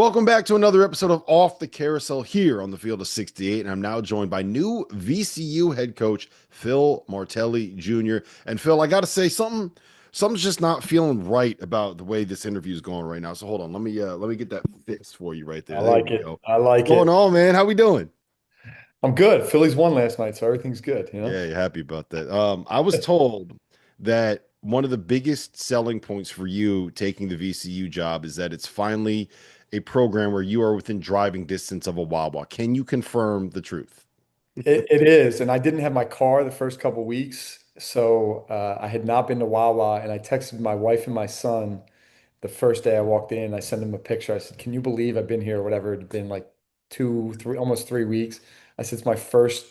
Welcome back to another episode of Off the Carousel here on the field of 68. And I'm now joined by new VCU head coach Phil Martelli Jr. And Phil, I got to say something's just not feeling right about the way this interview is going right now. So hold on, let me get that fixed for you right I there. There like we it. go. I What's like going it. on, man? How we doing? I'm good. Phillies won last night, so everything's good. Yeah, you happy about that. I was told that one of the biggest selling points for you taking the VCU job is that it's finally a program where you are within driving distance of a Wawa. Can you confirm the truth? It is. And I didn't have my car the first couple weeks, so I had not been to Wawa. And I texted my wife and my son the first day I walked in. I sent them a picture. I said, "Can you believe I've been here? Whatever. It's been like 2, 3, almost 3 weeks." I said, "It's my first,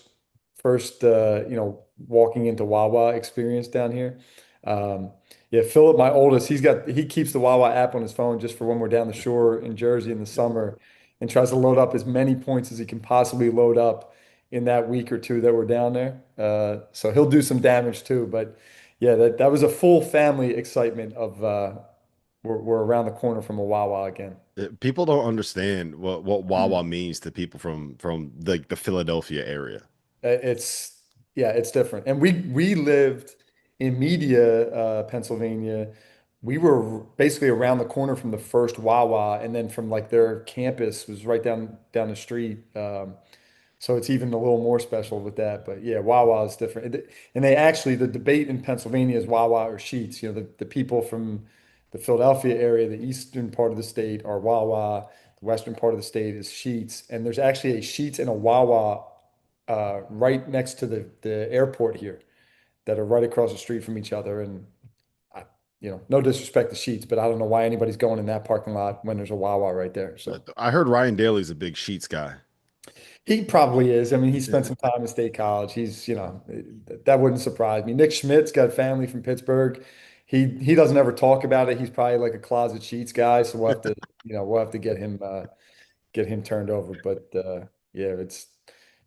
walking into Wawa experience down here." Um, yeah, Philip, my oldest, he keeps the Wawa app on his phone just for when we're down the shore in Jersey in the summer, and tries to load up as many points as he can possibly load up in that week or two that we're down there. So he'll do some damage too. But yeah, that was a full family excitement of we're around the corner from a Wawa again. People don't understand what Mm. Wawa means to people from the Philadelphia area. It's yeah, it's different. And we lived in Media, Pennsylvania. We were basically around the corner from the first Wawa, and then from like their campus was right down the street. So it's even a little more special with that. But yeah, Wawa is different. And they actually, the debate in Pennsylvania is Wawa or Sheets. The people from the Philadelphia area, the eastern part of the state are Wawa. The western part of the state is Sheets. And there's actually a Sheets and a Wawa right next to the airport here that are right across the street from each other. And no disrespect to Sheets, but I don't know why anybody's going in that parking lot when there's a Wawa right there. So. I heard Ryan Daly's a big Sheets guy. He probably is. I mean, he spent some time in State College. That wouldn't surprise me. Nick Schmidt's got family from Pittsburgh. He doesn't ever talk about it. He's probably like a closet sheets guy. So we'll have to get him turned over. But yeah, it's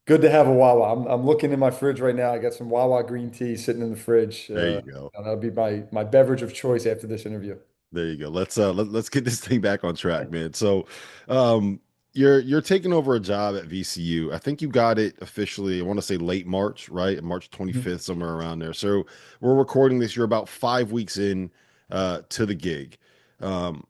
good to have a Wawa. I'm looking in my fridge right now. I got some Wawa green tea sitting in the fridge. There you go. And that'll be my beverage of choice after this interview. There you go. Let's get this thing back on track, man. So, um, you're taking over a job at VCU. I think you got it officially, I want to say late March, right? March Mhm. 25th, somewhere around there. So we're recording this. You're about 5 weeks in to the gig. Um,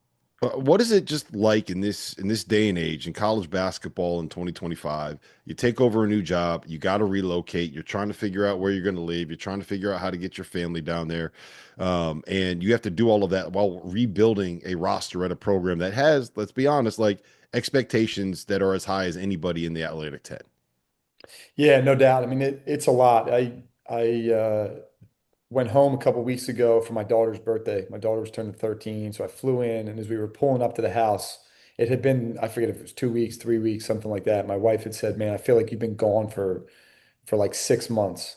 what is it just like in this day and age in college basketball in 2025? You take over a new job, you got to relocate, you're trying to figure out where you're going to live, you're trying to figure out how to get your family down there. And you have to do all of that while rebuilding a roster at a program that has, let's be honest, like expectations that are as high as anybody in the Atlantic 10. Yeah, no doubt. I mean, it's a lot. I went home a couple weeks ago for my daughter's birthday. My daughter was turning 13, so I flew in, and as we were pulling up to the house, it had been, I forget if it was 2 weeks, 3 weeks, something like that. My wife had said, "Man, I feel like you've been gone for like 6 months."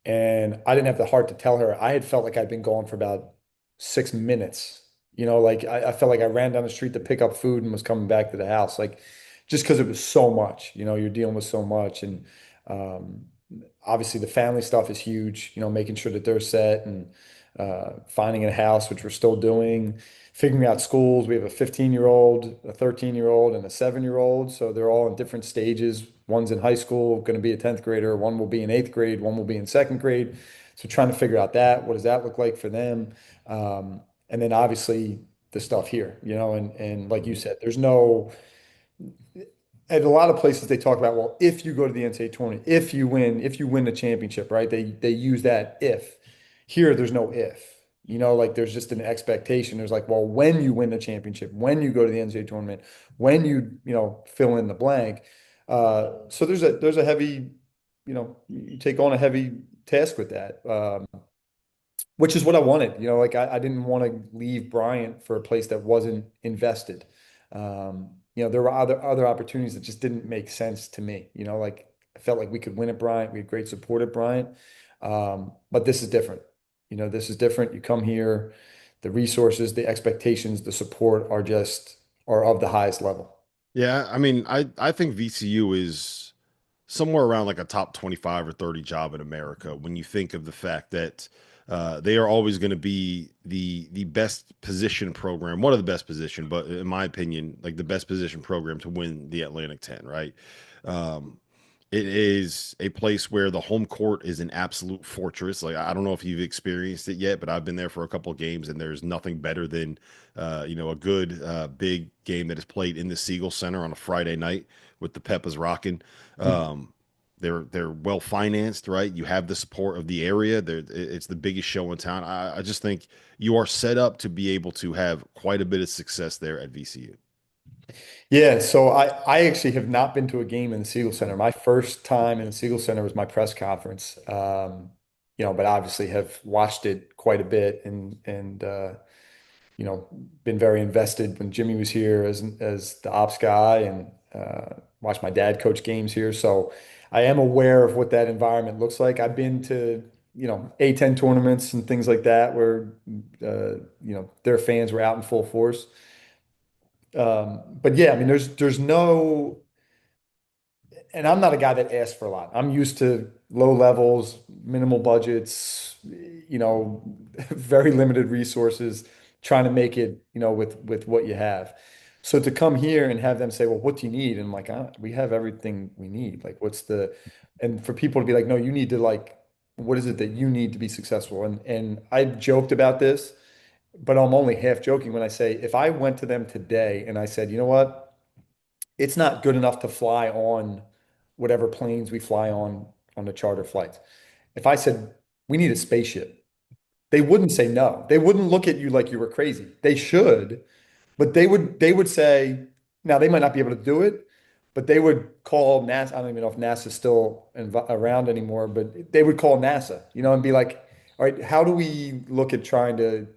And I didn't have the heart to tell her. I had felt like I'd been gone for about 6 minutes. Like I felt like I ran down the street to pick up food and was coming back to the house. Like just because it was so much, you're dealing with so much. And um, obviously the family stuff is huge, making sure that they're set and finding a house, which we're still doing, figuring out schools. We have a 15-year-old, a 13-year-old, and a 7-year-old. So they're all in different stages. One's in high school, going to be a 10th grader. One will be in eighth grade. One will be in second grade. So trying to figure out that. What does that look like for them? And then obviously the stuff here, and like you said, there's no, at a lot of places they talk about, well, if you go to the NCAA tournament, if you win the championship, right? They use that if. Here, there's no if. Like there's just an expectation. There's like, well, when you win the championship, when you go to the NCAA tournament, when you fill in the blank. So there's a heavy, you take on a heavy task with that, which is what I wanted. Like I didn't want to leave Bryant for a place that wasn't invested. There were other opportunities that just didn't make sense to me. Like I felt like we could win at Bryant. We had great support at Bryant. But this is different. This is different. You come here, the resources, the expectations, the support are of the highest level. Yeah, I mean, I think VCU is somewhere around like a top 25 or 30 job in America when you think of the fact that They are always going to be the best position program, one of the best position, but in my opinion, like the best position program to win the Atlantic 10, right? Um, it is a place where the home court is an absolute fortress. Like I don't know if you've experienced it yet, but I've been there for a couple of games, and there's nothing better than a good big game that is played in the Siegel Center on a Friday night with the Peppas rocking. Um, they're well financed, right? You have the support of the area. It's the biggest show in town. I just think you are set up to be able to have quite a bit of success there at VCU. Yeah, so I actually have not been to a game in the Siegel Center. My first time in the Siegel Center was my press conference. But obviously have watched it quite a bit and been very invested when Jimmy was here as the ops guy and watched my dad coach games here. So I am aware of what that environment looks like. I've been to, A10 tournaments and things like that where their fans were out in full force. But yeah, I mean, there's no, and I'm not a guy that asks for a lot. I'm used to low levels, minimal budgets, very limited resources, trying to make it, with what you have. So to come here and have them say, "Well, what do you need?" And I'm like, "We have everything we need. Like, and for people to be like, "No, you need to like, what is it that you need to be successful?" And I've joked about this, but I'm only half joking when I say if I went to them today and I said, "You know what? It's not good enough to fly on whatever planes we fly on the charter flights." If I said we need a spaceship, they wouldn't say no. They wouldn't look at you like you were crazy. They should, but they would say, now they might not be able to do it, but they would call NASA. I don't even know if NASA's still around anymore, but they would call NASA, and be like, all right, how do we look at trying to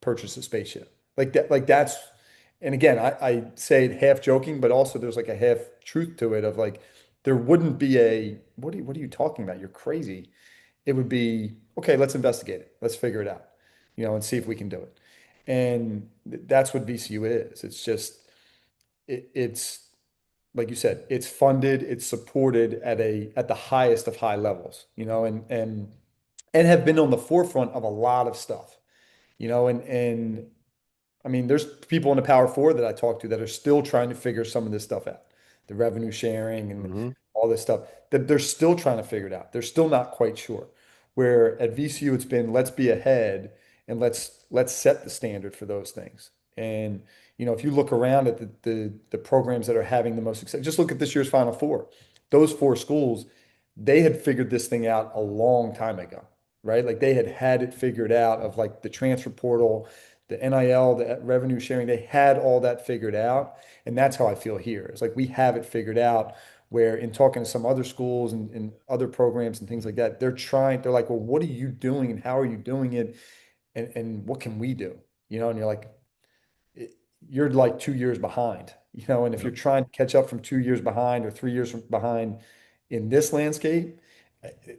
purchase a spaceship? Like that, and again, I say it half joking, but also there's like a half truth to it of like, there wouldn't be what are you talking about? You're crazy. It would be, okay, let's investigate it. Let's figure it out, and see if we can do it. And that's what VCU is. It's just, it's like you said, it's funded, it's supported at the highest of high levels, and have been on the forefront of a lot of stuff, and I mean, there's people in the Power Four that I talk to that are still trying to figure some of this stuff out, the revenue sharing and Hmm. all this stuff. That they're still trying to figure it out. They're still not quite sure. Where at VCU, it's been let's be ahead and let's set the standard for those things. And if you look around at the programs that are having the most success, just look at this year's Final Four. Those four schools, they had figured this thing out a long time ago, right? Like they had it figured out of like the transfer portal, the NIL, the revenue sharing, they had all that figured out. And that's how I feel here. It's like we have it figured out where in talking to some other schools and other programs and things like that, they're like, well, what are you doing and how are you doing it? And what can we do? And you're like, it- you're like 2 years behind, and if you're Yep. trying to catch up from 2 years behind or 3 years behind in this landscape,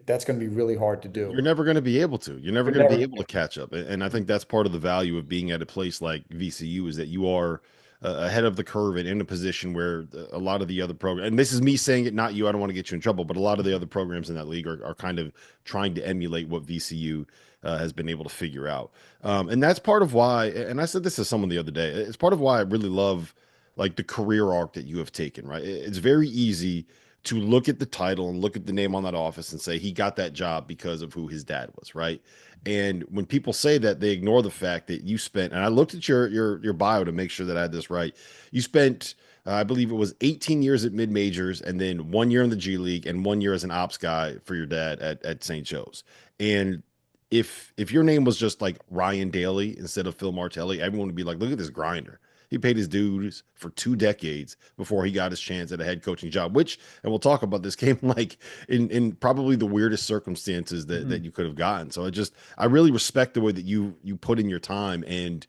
that's going to be really hard to do. You're never going to be able to. You're never You're going to be never, able to catch up. And I think that's part of the value of being at a place like VCU is that you are ahead of the curve and in a position where a lot of the other programs, and this is me saying it, not you, I don't want to get you in trouble, but a lot of the other programs in that league are kind of trying to emulate what VCU has been able to figure out. And that's part of why, and I said this to someone the other day, it's part of why I really love like the career arc that you have taken, right? It's very easy to look at the title and look at the name on that office and say he got that job because of who his dad was, right? And when people say that, they ignore the fact that you spent, and I looked at your bio to make sure that I had this right. You spent, I believe it was 18 years at mid majors, and then 1 year in the G League, and 1 year as an ops guy for your dad at St. Joe's. And if your name was just like Ryan Daly instead of Phil Martelli, everyone would be like, look at this grinder. He paid his dues for 2 decades before he got his chance at a head coaching job, which, and we'll talk about this, came like in probably the weirdest circumstances that Mhm. you could have gotten. So I really respect the way that you put in your time and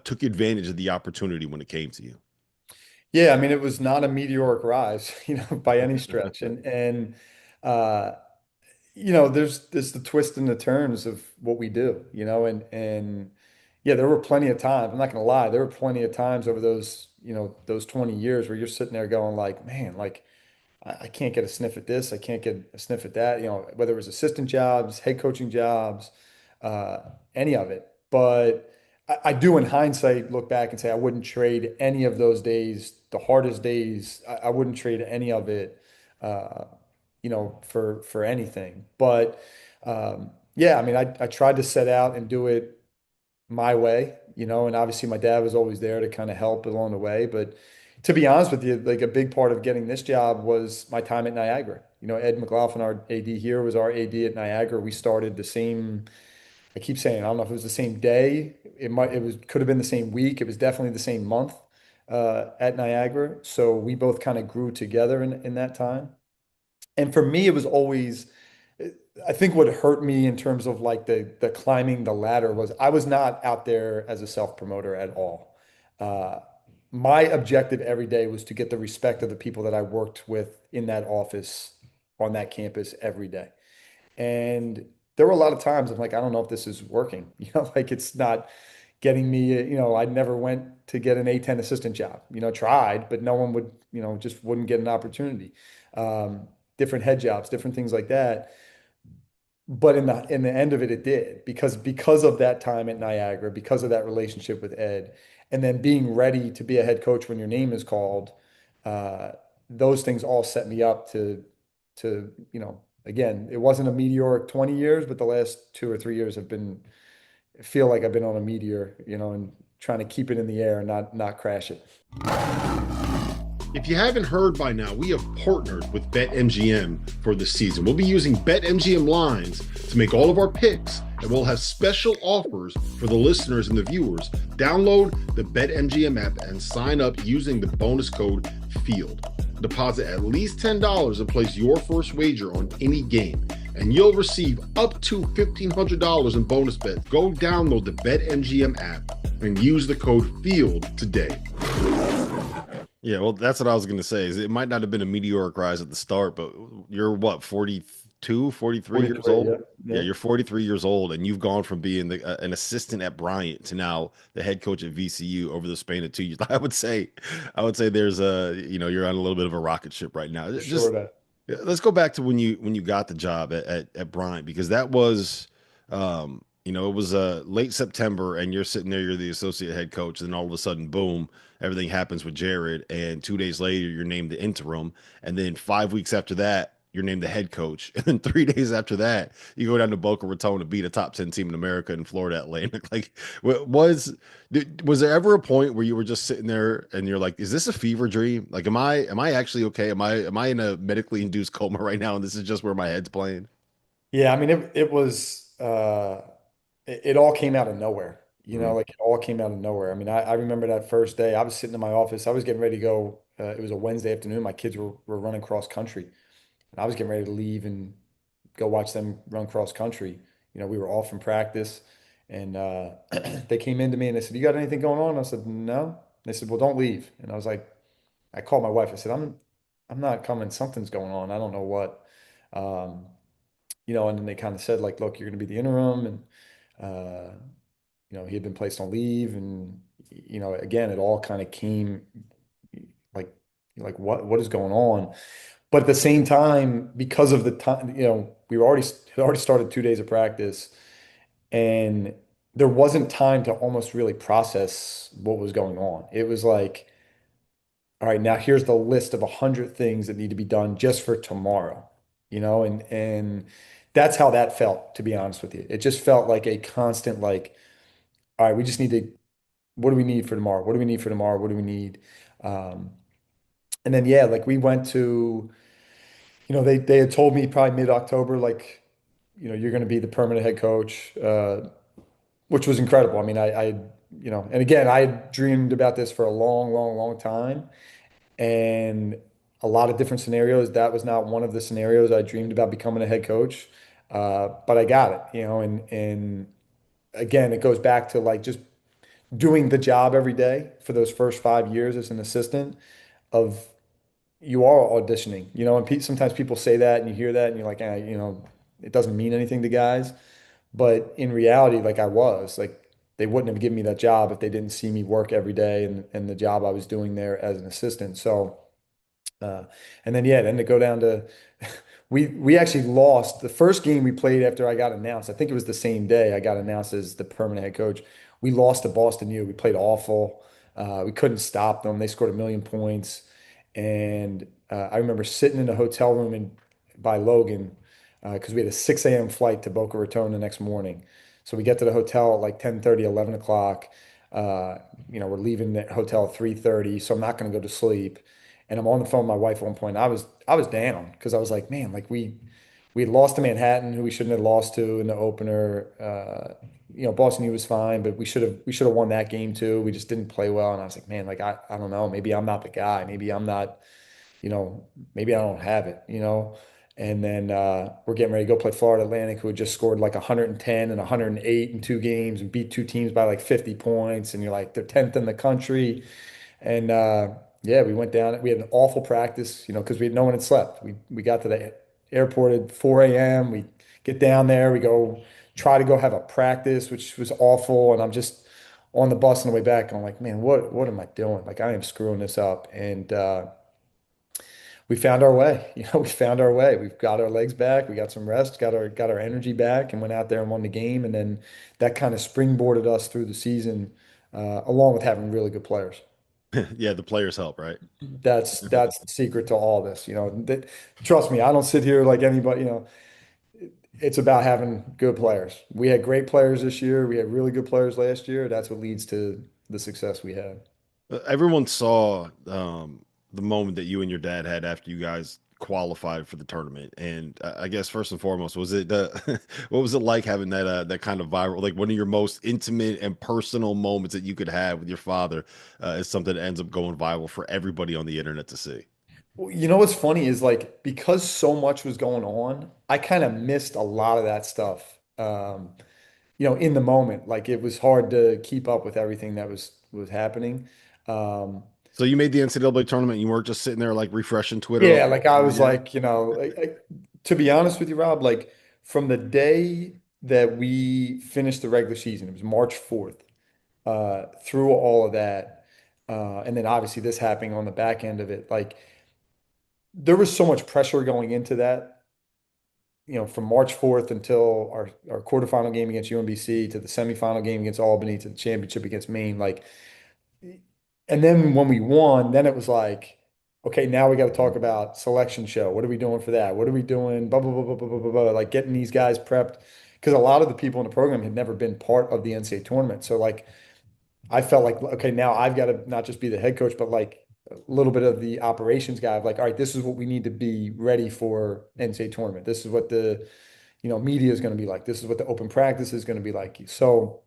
took advantage of the opportunity when it came to you. Yeah, I mean, it was not a meteoric rise, by any stretch. And uh, there's the twists and the turns of what we do, and yeah, there were plenty of times. I'm not gonna lie, there were plenty of times over those 20 years where you're sitting there going like, man, like I can't get a sniff at this, I can't get a sniff at that, whether it was assistant jobs, head coaching jobs, uh, any of it. But I do, in hindsight, look back and say I wouldn't trade any of those days, the hardest days. I wouldn't trade any of it, uh, for anything. But yeah, I mean, I tried to set out and do it my way, and obviously my dad was always there to kind of help along the way. But to be honest with you, like a big part of getting this job was my time at Niagara. Ed McLaughlin, our AD here, was our AD at Niagara. We started the same, I keep saying, I don't know if it was the same day. Could have been the same week. It was definitely the same month at Niagara. So we both kind of grew together in that time. And for me, it was always, I think what hurt me in terms of like the climbing the ladder was I was not out there as a self promoter at all. Uh, my objective every day was to get the respect of the people that I worked with in that office on that campus every day. And there were a lot of times I'm like, I don't know if this is working. Like it's not getting me, I never went to get an A10 assistant job, tried, but no one would, just wouldn't get an opportunity. Um, Different head jobs, different things like that. But in the end of it, it did because of that time at Niagara, because of that relationship with Ed, and then being ready to be a head coach when your name is called. Uh, those things all set me up to again, it wasn't a meteoric 20 years, but the last 2 or 3 years have been feel like I've been on a meteor, and trying to keep it in the air and not crash it. If you haven't heard by now, we have partnered with BetMGM for the season. We'll be using BetMGM lines to make all of our picks, and we'll have special offers for the listeners and the viewers. Download the BetMGM app and sign up using the bonus code FIELD. Deposit at least $10 and place your first wager on any game, and you'll receive up to $1,500 in bonus bets. Go download the BetMGM app and use the code FIELD today. Yeah, well, that's what I was going to say. Is it might not have been a meteoric rise at the start, but you're what, 42, 43 years 43, old? yeah. Yeah, Yeah. you're 43 years old, and you've gone from being an assistant at Bryant to now the head coach at VCU over the span of 2 years. I would say there's you're on a little bit of a rocket ship right now. For Just sure that. yeah, let's go back to when you got the job at Bryant, because that was it was late September, and you're sitting there, you're the associate head coach, and then all of a sudden, boom, everything happens with Jared, and 2 days later you're named the interim, and then 5 weeks after that you're named the head coach, and then 3 days after that you go down to Boca Raton to beat a top 10 team in America in Florida Atlantic. Like, was there ever a point where you were just sitting there and you're like, is this a fever dream? Like, am I actually okay? Am I in a medically induced coma right now, and this is just where my head's playing? Yeah, I mean it was it all came out of nowhere. Mhm. Like it all came out of nowhere. I mean, I remember that first day. I was sitting in my office. I was getting ready to go. It was a Wednesday afternoon. My kids were running cross country, and I was getting ready to leave and go watch them run cross country. We were off from practice, and they came in to me and they said, "You got anything going on?" I said, "No." They said, "Well, don't leave." And I was like, I called my wife. I said, I'm not coming. Something's going on. I don't know what." Um, and then they kind of said like, "Look, you're going to be the interim," and he had been placed on leave, and again, it all kind of came like what is going on? But at the same time, because of the time, we were already had already started 2 days of practice, and there wasn't time to almost really process what was going on. It was like, all right, now here's the list of 100 things that need to be done just for tomorrow, and that's how that felt, to be honest with you. It just felt like a constant, like, all right, we just need to, what do we need for tomorrow? What do we need for tomorrow? What do we need? Um, and then, yeah, like we went to, they had told me probably mid-October, like, you're going to be the permanent head coach, which was incredible. I mean, and again, I had dreamed about this for a long, long, long time, and a lot of different scenarios. That was not one of the scenarios I dreamed about becoming a head coach. But I got it, and again, it goes back to like just doing the job every day for those first 5 years as an assistant of you are auditioning, and sometimes people say that and you hear that and you're like, it doesn't mean anything to guys. But in reality, like I was, like they wouldn't have given me that job if they didn't see me work every day and the job I was doing there as an assistant. So, uh, and then, yeah, then to go down to we actually lost the first game we played after I got announced. I think it was the same day I got announced as the permanent head coach. We lost to Boston U. We played awful. We couldn't stop them. They scored 1,000,000 points, and I remember sitting in a hotel room by Logan because we had a 6 a.m. flight to Boca Raton the next morning. So we get to the hotel at like 10:30, 11 o'clock. We're leaving the hotel at 3:30, so I'm not going to go to sleep. And I'm on the phone with my wife at one point. I was down because I was like, man, like we had lost to Manhattan, who we shouldn't have lost to in the opener. Boston U was fine, but we should have won that game too. We just didn't play well, and I was like, man, like I don't know, maybe I'm not the guy. Maybe I'm not, you know, maybe I don't have it. And then we're getting ready to go play Florida Atlantic, who had just scored like 110 and 108 in 2 games and beat two teams by like 50 points, and you're like, they're 10th in the country. And yeah, we went down. We had an awful practice, because no one had slept. We got to the airport at 4 a.m. We get down there. We go try to go have a practice, which was awful. And I'm just on the bus on the way back. I'm like, man, what am I doing? Like, I am screwing this up. And we found our way. We found our way. We've got our legs back. We got some rest, got our energy back, and went out there and won the game. And then that kind of springboarded us through the season, along with having really good players. Yeah, the players help, right? That's the secret to all this. Trust me, I don't sit here like anybody. It's about having good players. We had great players this year. We had really good players last year. That's what leads to the success we had. Everyone saw the moment that you and your dad had after you guys qualified for the tournament, and I guess first and foremost, was it what was it like having that kind of viral, like one of your most intimate and personal moments that you could have with your father, is something that ends up going viral for everybody on the internet to see. Well, what's funny is like because so much was going on, I kind of missed a lot of that stuff. In the moment, like it was hard to keep up with everything that was happening. Um, So you made the NCAA tournament. You weren't just sitting there like refreshing Twitter Yeah, all like I was yeah. like, to be honest with you, Rob, like from the day that we finished the regular season, it was March 4th, through all of that, and then obviously this happening on the back end of it, like there was so much pressure going into that, from March 4th until our quarterfinal game against UMBC to the semifinal game against Albany to the championship against Maine, like and then when we won, then it was like, okay, now we got to talk about selection show. What are we doing for that? What are we doing? Blah, blah, blah, blah, blah, blah, blah, blah. Like getting these guys prepped. Because a lot of the people in the program had never been part of the NCAA tournament. So like I felt like, okay, now I've got to not just be the head coach, but like a little bit of the operations guy of like, all right, this is what we need to be ready for NCAA tournament. This is what the, media is going to be like. This is what the open practice is going to be like. So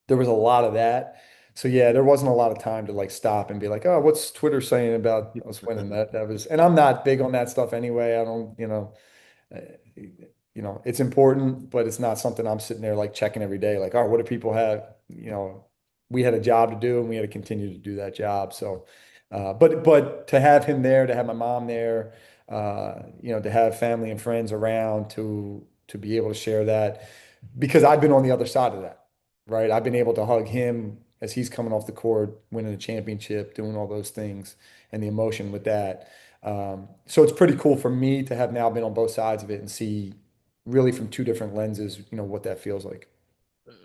there was a lot of that. So yeah, there wasn't a lot of time to like stop and be like, oh, what's Twitter saying about us winning that? That was, and I'm not big on that stuff anyway. I don't, uh, it's important, but it's not something I'm sitting there like checking every day. Like, oh, what do people have? We had a job to do and we had to continue to do that job. So, but to have him there, to have my mom there, to have family and friends around to be able to share that because I've been on the other side of that, right? I've been able to hug him as he's coming off the court, winning a championship, doing all those things, and the emotion with that. So it's pretty cool for me to have now been on both sides of it and see really from two different lenses, what that feels like.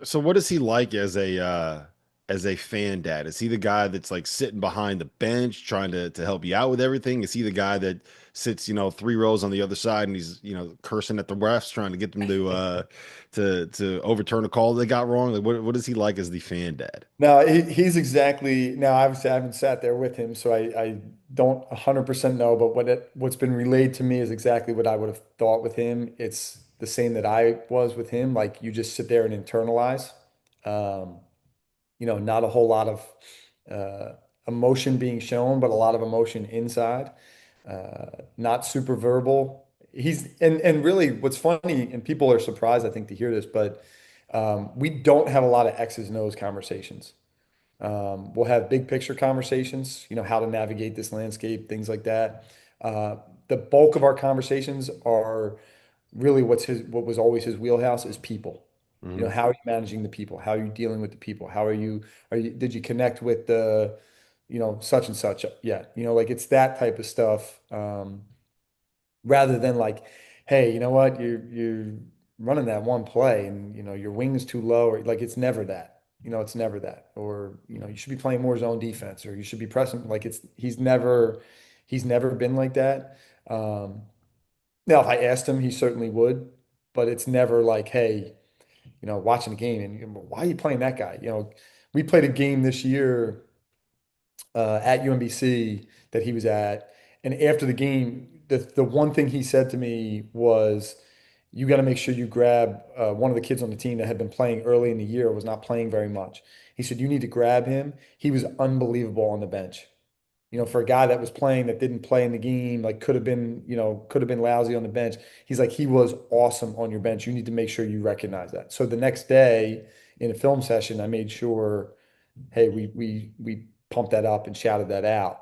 So what is he like as a fan dad? Is he the guy that's like sitting behind the bench trying to help you out with everything? Is he the guy that sits, 3 rows on the other side and he's, cursing at the refs trying to get them to overturn a call they got wrong? Like what is he like as the fan dad? No, he's exactly now. Obviously, I haven't sat there with him, so I don't 100% know. But what's been relayed to me is exactly what I would have thought with him. It's the same that I was with him. Like you just sit there and internalize. Um, not a whole lot of emotion being shown, but a lot of emotion inside. Not super verbal. And really what's funny, and people are surprised, I think, to hear this, but we don't have a lot of X's and O's conversations. We'll have big picture conversations, how to navigate this landscape, things like that. Uh, the bulk of our conversations are really what was always his wheelhouse is people. Hmm. How are you managing the people? How are you dealing with the people? Did you connect with the, such and such? Yeah. Like it's that type of stuff. Rather than like hey, you know what? You're running that one play and your wing's too low, or like it's never that. It's never that. Or, you should be playing more zone defense, or you should be pressing like he's never been like that. Um, Now if I asked him, he certainly would, but it's never like, hey, watching the game and why are you playing that guy? We played a game this year at UMBC that he was at. And after the game, the one thing he said to me was, you got to make sure you grab one of the kids on the team that had been playing early in the year, was not playing very much. He said, you need to grab him. He was unbelievable on the bench. For a guy that was playing that didn't play in the game, like could have been lousy on the bench. He's like, he was awesome on your bench. You need to make sure you recognize that. So the next day in a film session, I made sure, hey, we pumped that up and shouted that out.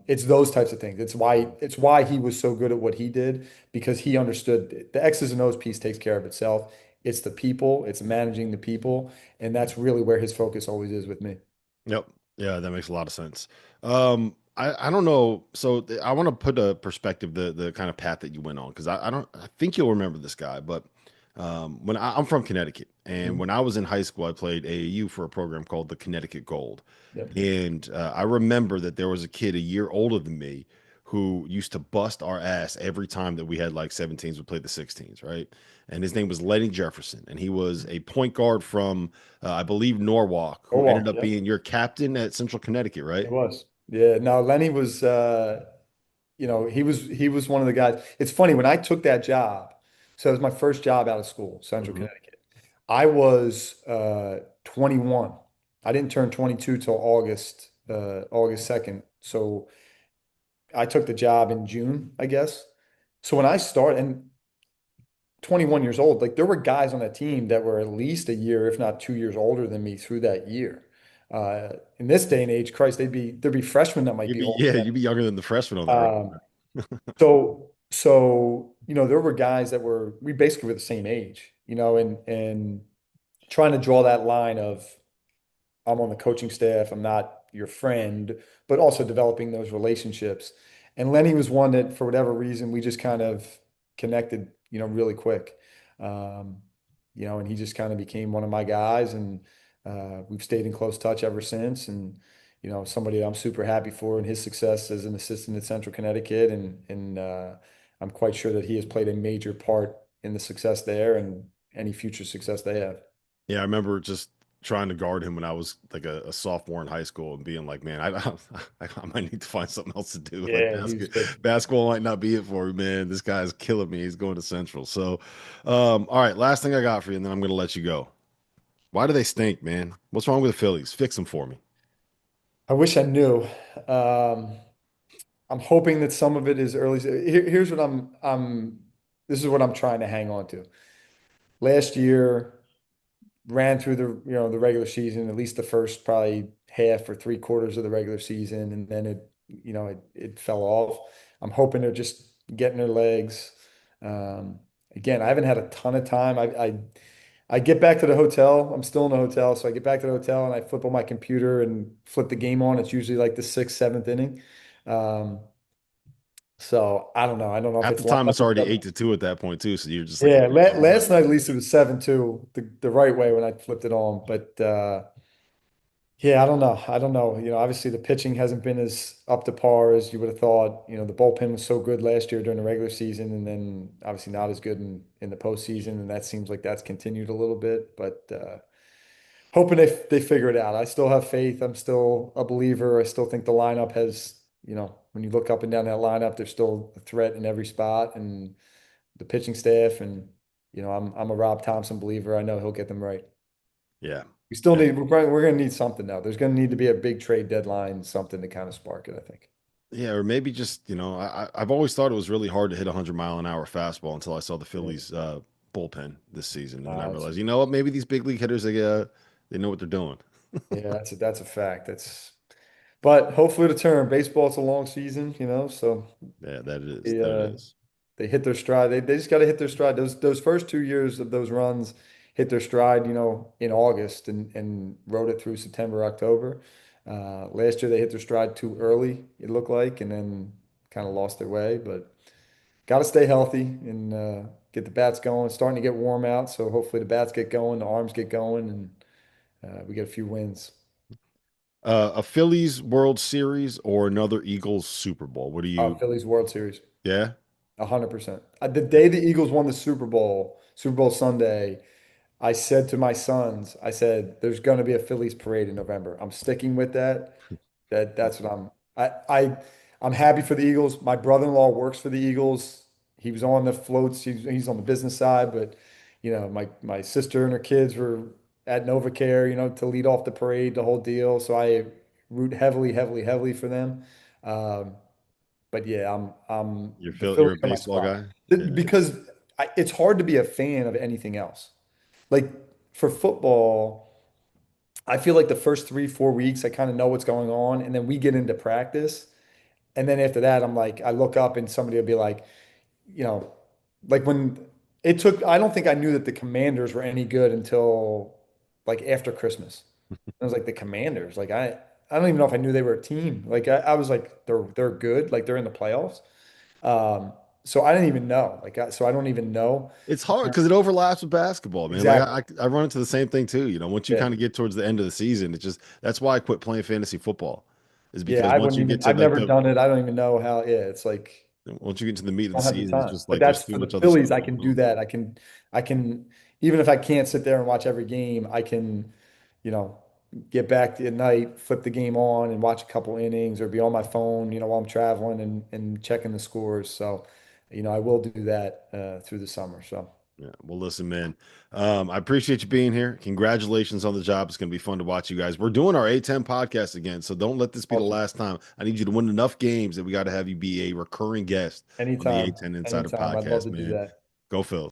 It's those types of things. It's why he was so good at what he did, because he understood the X's and O's piece takes care of itself. It's the people, it's managing the people, and that's really where his focus always is with me. Yep. Yeah, that makes a lot of sense. I don't know. So I want to put a perspective the kind of path that you went on because I don't I think you'll remember this guy, but when I'm from Connecticut and Mhm. when I was in high school, I played AAU for a program called the Connecticut Gold, Yep. and I remember that there was a kid a year older than me who used to bust our ass every time that we had like 17s would play the 16s, right? And his name was Lenny Jefferson, and he was a point guard from I believe Norwalk, who ended Norwalk, up yep. being your captain at Central Connecticut, It right? was. Yeah, no, Lenny was he was one of the guys. It's funny when I took that job. So it was my first job out of school, Central Hmm. Connecticut. I was 21. I didn't turn 22 till August 2nd. So I took the job in June, I guess. So when I started, and 21 years old, like there were guys on that team that were at least a year, if not 2 years older than me through that year. In this day and age, Christ, there'd be freshmen that might You'd be be older yeah, than you'd be younger than the freshman on me. that roster. So there were guys that we basically were the same age, and trying to draw that line of, I'm on the coaching staff, I'm not your friend, but also developing those relationships. And Lenny was one that, for whatever reason, we just kind of connected, really quick. Um, and he just kind of became one of my guys, and we've stayed in close touch ever since. And somebody that I'm super happy for and his success as an assistant at Central Connecticut, and I'm quite sure that he has played a major part in the success there and any future success they have. Yeah, I remember just trying to guard him when I was like a sophomore in high school and being like, man, I might need to find something else to do. Like Yeah, he was good. basketball might not be it for me, man. This guy's killing me. He's going to Central. So, all right, last thing I got for you, and then I'm gonna let you go. Why do they stink, man? What's wrong with the Phillies? Fix them for me. I wish I knew. Um, I'm hoping that some of it is early. Here's what this is what I'm trying to hang on to. Last year ran through the regular season, at least the first probably half or three quarters of the regular season, and then it fell off. I'm hoping they're just getting their legs. Um, Again, I haven't had a ton of time. I get back to the hotel. I'm still in the hotel, so I get back to the hotel and I flip on my computer and flip the game on. It's usually like the sixth, seventh inning. Um, so I don't know. I don't know if Half it's the time it's lineup already stuff. 8-2 at that point too. So you're just like, Yeah, yeah, I'm not. last night at least it was 7-2, the right way when I flipped it on. But yeah, I don't know. I don't know. Obviously the pitching hasn't been as up to par as you would have thought. The bullpen was so good last year during the regular season, and then obviously not as good in the postseason, and that seems like that's continued a little bit. But hoping they figure it out. I still have faith. I'm still a believer. I still think the lineup has, when you look up and down that lineup, there's still a threat in every spot, and the pitching staff, and I'm a Rob Thompson believer. I know he'll get them right. Yeah. We still Yeah. need we're going to need something now. There's going to need to be a big trade deadline, something to kind of spark it, I think. Yeah, or maybe just, I've always thought it was really hard to hit a 100-mile-an-hour fastball until I saw the Yeah. Phillies bullpen this season. And then I It's realized, you know what, maybe these big league hitters, they know what they're doing. Yeah, that's a fact. But hopefully to turn. Baseball, it's a long season, so Yeah, that it is. they That it uh is. they hit their stride. They just got to hit their stride. Those first 2 years of those runs hit their stride, in August and rode it through September, October. Last year they hit their stride too early, it looked like, and then kind of lost their way. But got to stay healthy and get the bats going. It's starting to get warm out, so hopefully the bats get going, the arms get going, and we get a few wins. A Phillies World Series or another Eagles Super Bowl? What do you? Phillies World Series, Yeah, 100%. The day the Eagles won the Super Bowl Sunday, I said to my sons, I said, "There's going to be a Phillies parade in November." I'm sticking with that. That's what I'm happy for the Eagles. My brother-in-law works for the Eagles. He was on the floats. He's on the business side, but my sister and her kids were at NovaCare, to lead off the parade, the whole deal. So I root heavily, heavily, heavily for them. Um, but yeah, the You're a Phillies are my baseball spot guy. Yeah. because it's hard to be a fan of anything else. Like for football. I feel like the first 3, 4 weeks, I kind of know what's going on. And then we get into practice. And then after that, I'm like, I look up and somebody will be like, you know, like when it took, I don't think I knew that the Commanders were any good until like after Christmas. I was like, the Commanders, like I don't even know if I knew they were a team. Like I was like, they're good, like they're in the playoffs. Um, so I didn't even know. So I don't even know. It's hard because it overlaps with basketball, man. Like Exactly. I run into the same thing too. Once you Yeah. kind of get towards the end of the season, it's just that's why I quit playing fantasy football, is Yeah. because I wouldn't even, I've never done it. I don't even know how, yeah, it's like, once you get to the meat of the don't have the season, it's time. just But like there's that's too for the much other stuff Phillies. I going can do on. that. I can, even if I can't sit there and watch every game, I can, you know, get back at night, flip the game on and watch a couple innings or be on my phone, while I'm traveling and checking the scores. So, I will do that through the summer. So Yeah. Well, listen, man. I appreciate you being here. Congratulations on the job. It's going to be fun to watch you guys. We're doing our A10 podcast again, so don't let this be the awesome. last time. I need you to win enough games that we got to have you be a recurring guest on the Anytime, A10 Insider anytime. I'd love podcast, to do man. that. Go Phil.